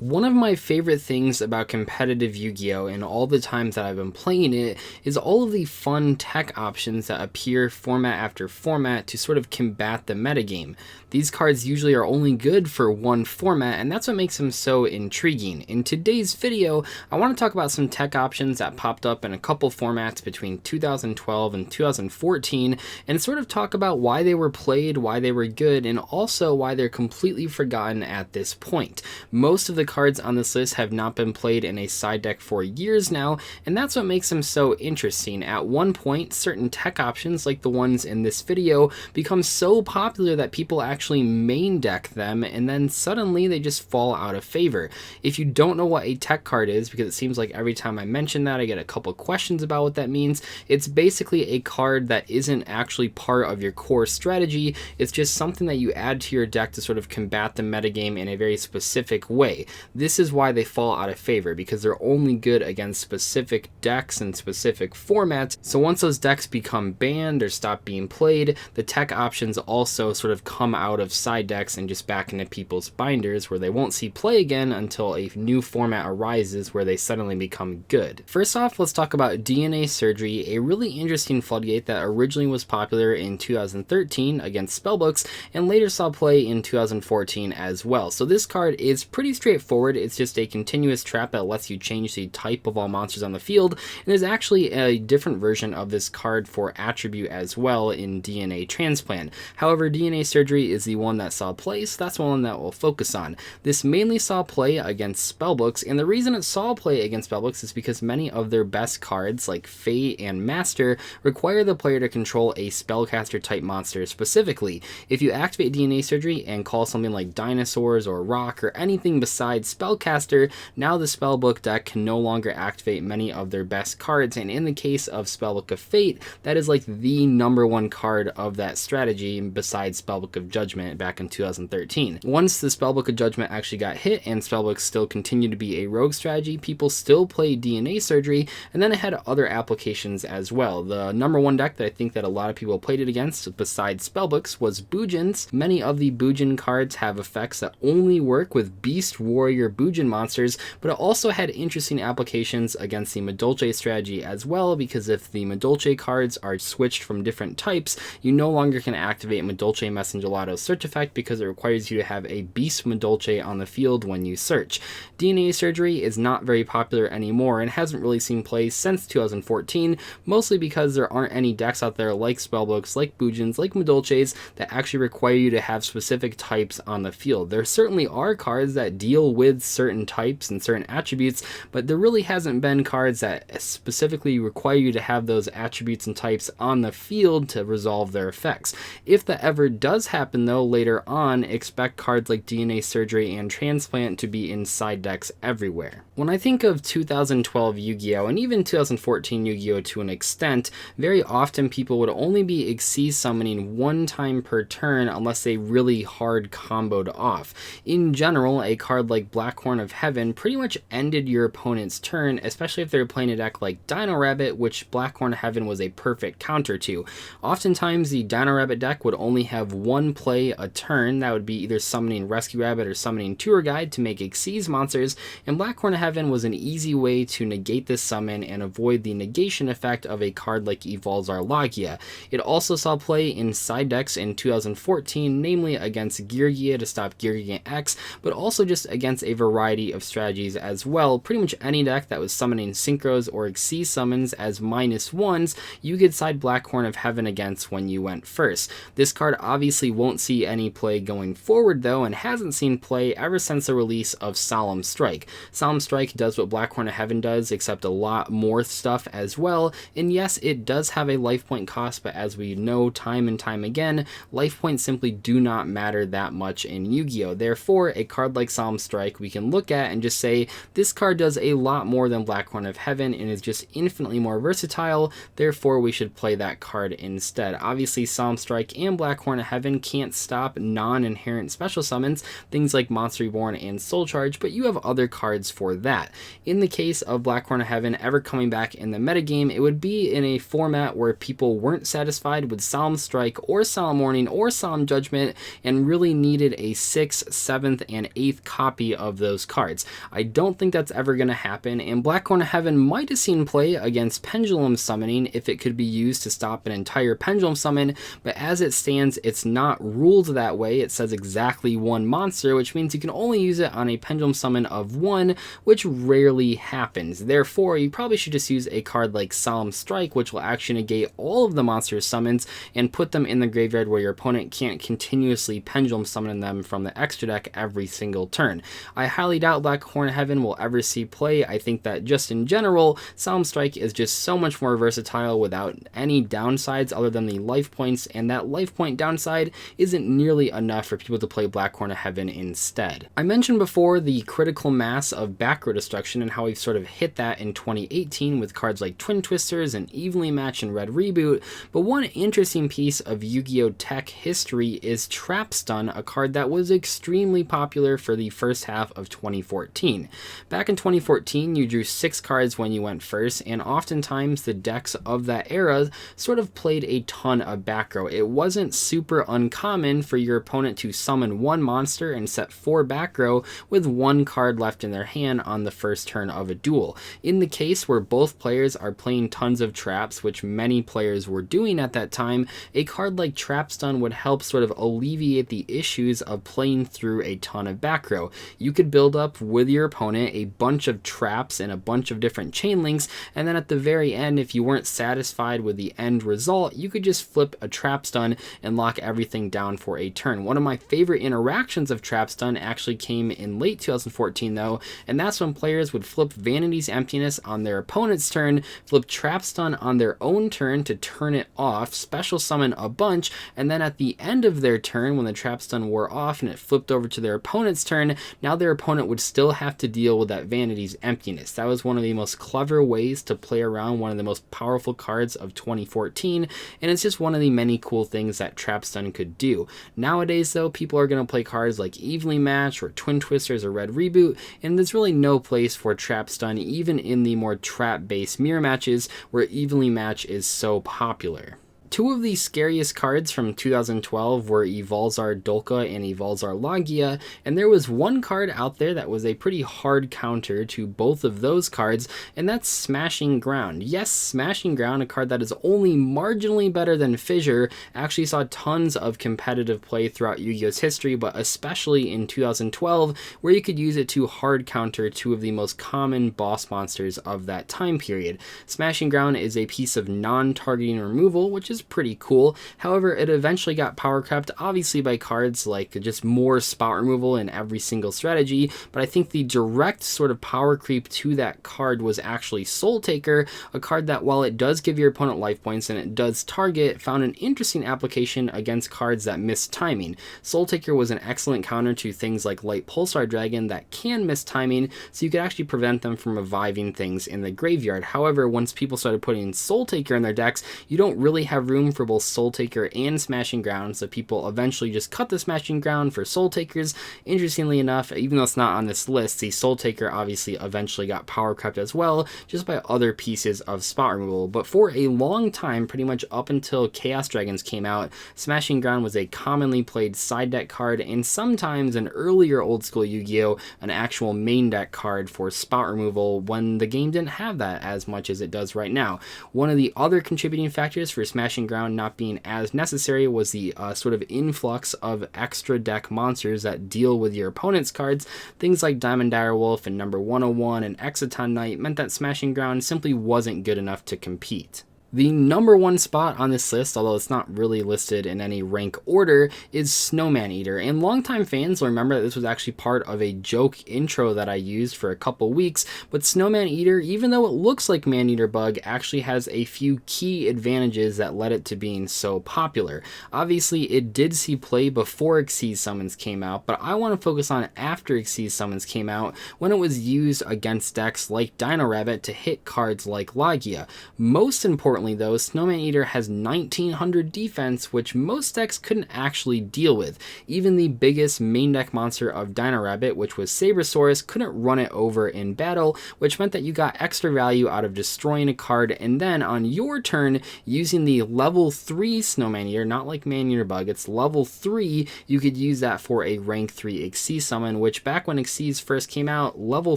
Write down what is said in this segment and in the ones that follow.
One of my favorite things about competitive Yu-Gi-Oh! And all the times that I've been playing it is all of the fun tech options that appear format after format to sort of combat the metagame. These cards usually are only good for one format, and that's what makes them so intriguing. In today's video, I want to talk about some tech options that popped up in a couple formats between 2012 and 2014, and sort of talk about why they were played, why they were good, and also why they're completely forgotten at this point. Most of the cards on this list have not been played in a side deck for years now, and that's what makes them so interesting. At one point, certain tech options like the ones in this video become so popular that people actually main deck them, and then suddenly they just fall out of favor. If you don't know what a tech card is, because it seems like every time I mention that I get a couple questions about what that means, it's basically a card that isn't actually part of your core strategy. It's just something that you add to your deck to sort of combat the metagame in a very specific way. This is why they fall out of favor, because they're only good against specific decks and specific formats. So once those decks become banned or stop being played, the tech options also sort of come out of side decks and just back into people's binders, where they won't see play again until a new format arises where they suddenly become good. First off, let's talk about DNA Surgery, a really interesting floodgate that originally was popular in 2013 against spellbooks and later saw play in 2014 as well. So this card is pretty straightforward. It's just a continuous trap that lets you change the type of all monsters on the field, and there's actually a different version of this card for attribute as well in DNA Transplant. However, DNA Surgery is the one that saw play, so that's one that we'll focus on. This mainly saw play against spellbooks, and the reason it saw play against spellbooks is because many of their best cards like Fate and Master require the player to control a spellcaster type monster specifically. If you activate DNA Surgery and call something like Dinosaurs or Rock or anything besides spellcaster, now the spellbook deck can no longer activate many of their best cards, and in the case of Spellbook of Fate, that is like the #1 card of that strategy besides Spellbook of Judgment back in 2013. Once the Spellbook of Judgment actually got hit and spellbooks still continued to be a rogue strategy, people still played DNA Surgery, and then it had other applications as well. The #1 deck that I think that a lot of people played it against besides spellbooks was Bujins. Many of the Bujin cards have effects that only work with Beast Warrior Bujin monsters, but it also had interesting applications against the MADOLCHE strategy as well, because if the MADOLCHE cards are switched from different types, you no longer can activate MADOLCHE MESSENGELATO search effect because it requires you to have a Beast MADOLCHE on the field when you search. DNA Surgery is not very popular anymore and hasn't really seen play since 2014, mostly because there aren't any decks out there like spellbooks, like Bujins, like MADOLCHEs that actually require you to have specific types on the field. There certainly are cards that deal with certain types and certain attributes, but there really hasn't been cards that specifically require you to have those attributes and types on the field to resolve their effects. If that ever does happen though later on, expect cards like DNA Surgery and Transplant to be in side decks everywhere. When I think of 2012 Yu-Gi-Oh! And even 2014 Yu-Gi-Oh! To an extent, very often people would only be Xyz summoning one time per turn unless they really hard comboed off. In general, a card like Black Horn of Heaven pretty much ended your opponent's turn, especially if they were playing a deck like Dino Rabbit, which Black Horn of Heaven was a perfect counter to. Oftentimes, the Dino Rabbit deck would only have one play a turn. That would be either summoning Rescue Rabbit or summoning Tour Guide to make Xyz monsters, and Black Horn of Heaven was an easy way to negate this summon and avoid the negation effect of a card like Evolzar Logia. It also saw play in side decks in 2014, namely against Geargia to stop Geargia X, but also just against a variety of strategies as well. Pretty much any deck that was summoning Synchros or Xyz summons as -1s, you could side Black Horn of Heaven against when you went first. This card obviously won't see any play going forward though, and hasn't seen play ever since the release of Solemn Strike. Solemn Strike does what Black Horn of Heaven does, except a lot more stuff as well, and yes, it does have a life point cost, but as we know time and time again, life points simply do not matter that much in Yu-Gi-Oh! Therefore, a card like Solemn Strike we can look at and just say, this card does a lot more than Black Horn of Heaven and is just infinitely more versatile, therefore we should play that card instead. Obviously, Solemn Strike and Black Horn of Heaven can't stop non-inherent special summons, things like Monster Reborn and Soul Charge, but you have other cards for of that. In the case of Black Horn of Heaven ever coming back in the metagame, it would be in a format where people weren't satisfied with Solemn Strike or Solemn Warning or Solemn Judgment and really needed a 6th, 7th, and 8th copy of those cards. I don't think that's ever going to happen, and Black Horn of Heaven might have seen play against Pendulum Summoning if it could be used to stop an entire Pendulum Summon, but as it stands, it's not ruled that way. It says exactly one monster, which means you can only use it on a Pendulum Summon of 1, which rarely happens. Therefore, you probably should just use a card like Solemn Strike, which will actually negate all of the monster's summons and put them in the graveyard where your opponent can't continuously Pendulum Summon them from the extra deck every single turn. I highly doubt Black Horn of Heaven will ever see play. I think that just in general, Solemn Strike is just so much more versatile without any downsides other than the life points, and that life point downside isn't nearly enough for people to play Black Horn of Heaven instead. I mentioned before the critical mass of back row destruction and how we've sort of hit that in 2018 with cards like Twin Twisters and Evenly Match and Red Reboot, but one interesting piece of Yu-Gi-Oh! Tech history is Trap Stun, a card that was extremely popular for the first half of 2014. Back in 2014, you drew 6 cards when you went first, and oftentimes the decks of that era sort of played a ton of back row. It wasn't super uncommon for your opponent to summon 1 monster and set 4 back row with 1 card left in their hand on the first turn of a duel. In the case where both players are playing tons of traps, which many players were doing at that time, a card like Trap Stun would help sort of alleviate the issues of playing through a ton of back row. You could build up with your opponent a bunch of traps and a bunch of different chain links, and then at the very end, if you weren't satisfied with the end result, you could just flip a Trap Stun and lock everything down for a turn. One of my favorite interactions of Trap Stun actually came in late 2014 though, and that's when players would flip Vanity's Emptiness on their opponent's turn, flip Trap Stun on their own turn to turn it off, special summon a bunch, and then at the end of their turn, when the Trap Stun wore off and it flipped over to their opponent's turn, now their opponent would still have to deal with that Vanity's Emptiness. That was one of the most clever ways to play around one of the most powerful cards of 2014, and it's just one of the many cool things that Trap Stun could do. Nowadays though, people are going to play cards like Evenly Match or Twin Twisters or Red Reboot, and there's really no place for Trap Stun even in the more trap-based mirror matches where Evenly Match is so popular. Two of the scariest cards from 2012 were Evolzar Dolka and Evolzar Logia, and there was one card out there that was a pretty hard counter to both of those cards, and that's Smashing Ground. Yes, Smashing Ground, a card that is only marginally better than Fissure, actually saw tons of competitive play throughout Yu-Gi-Oh's history, but especially in 2012, where you could use it to hard counter 2 of the most common boss monsters of that time period. Smashing Ground is a piece of non-targeting removal, which is pretty cool. However, it eventually got power crept, obviously by cards like just more spot removal in every single strategy, but I think the direct sort of power creep to that card was actually Soul Taker, a card that, while it does give your opponent life points and it does target, found an interesting application against cards that miss timing. Soul Taker was an excellent counter to things like Light Pulsar Dragon that can miss timing, so you could actually prevent them from reviving things in the graveyard. However, once people started putting Soul Taker in their decks, you don't really have room for both Soul Taker and Smashing Ground, so people eventually just cut the Smashing Ground for Soul Takers. Interestingly enough, even though it's not on this list, the Soul Taker obviously eventually got power crept as well, just by other pieces of spot removal. But for a long time, pretty much up until Chaos Dragons came out, Smashing Ground was a commonly played side deck card, and sometimes an earlier old school Yu-Gi-Oh! An actual main deck card for spot removal when the game didn't have that as much as it does right now. One of the other contributing factors for Smashing Ground not being as necessary was the sort of influx of extra deck monsters that deal with your opponent's cards. Things like Diamond Direwolf and Number 101 and Exciton Knight meant that Smashing Ground simply wasn't good enough to compete. The number 1 spot on this list, although it's not really listed in any rank order, is Snowman Eater, and longtime fans will remember that this was actually part of a joke intro that I used for a couple weeks, but Snowman Eater, even though it looks like Maneater Bug, actually has a few key advantages that led it to being so popular. Obviously, it did see play before Xyz Summons came out, but I want to focus on after Xyz Summons came out, when it was used against decks like Dino Rabbit to hit cards like Logia. Most importantly, importantly though, Snowman Eater has 1900 defense, which most decks couldn't actually deal with. Even the biggest main deck monster of Dino Rabbit, which was Sabersaurus, couldn't run it over in battle, which meant that you got extra value out of destroying a card, and then on your turn, using the level 3 Snowman Eater, not like Man-Eater Bug, it's level 3, you could use that for a rank 3 Xyz summon, which back when Xyz first came out, level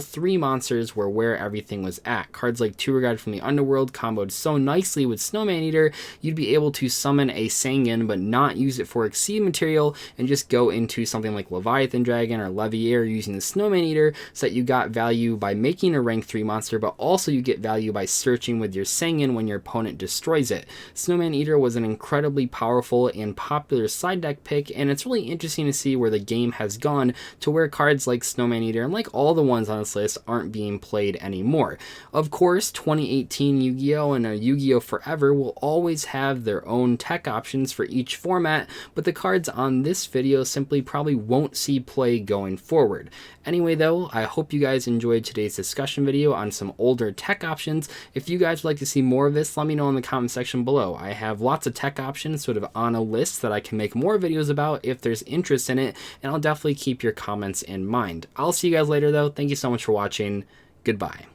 3 monsters were where everything was at. Cards like Tour Guide from the Underworld comboed so nicely with Snowman Eater, you'd be able to summon a Sangan but not use it for Xyz material and just go into something like Leviathan Dragon or Leviair using the Snowman Eater, so that you got value by making a rank 3 monster, but also you get value by searching with your Sangan when your opponent destroys it. Snowman Eater was an incredibly powerful and popular side deck pick, and it's really interesting to see where the game has gone to where cards like Snowman Eater and like all the ones on this list aren't being played anymore. Of course, 2018 Yu-Gi-Oh! And Yu-Gi-Oh! Forever will always have their own tech options for each format, but the cards on this video simply probably won't see play going forward. Anyway though, I hope you guys enjoyed today's discussion video on some older tech options. If you guys would like to see more of this, let me know in the comment section below. I have lots of tech options sort of on a list that I can make more videos about if there's interest in it, and I'll definitely keep your comments in mind. I'll see you guys later though. Thank you so much for watching. Goodbye.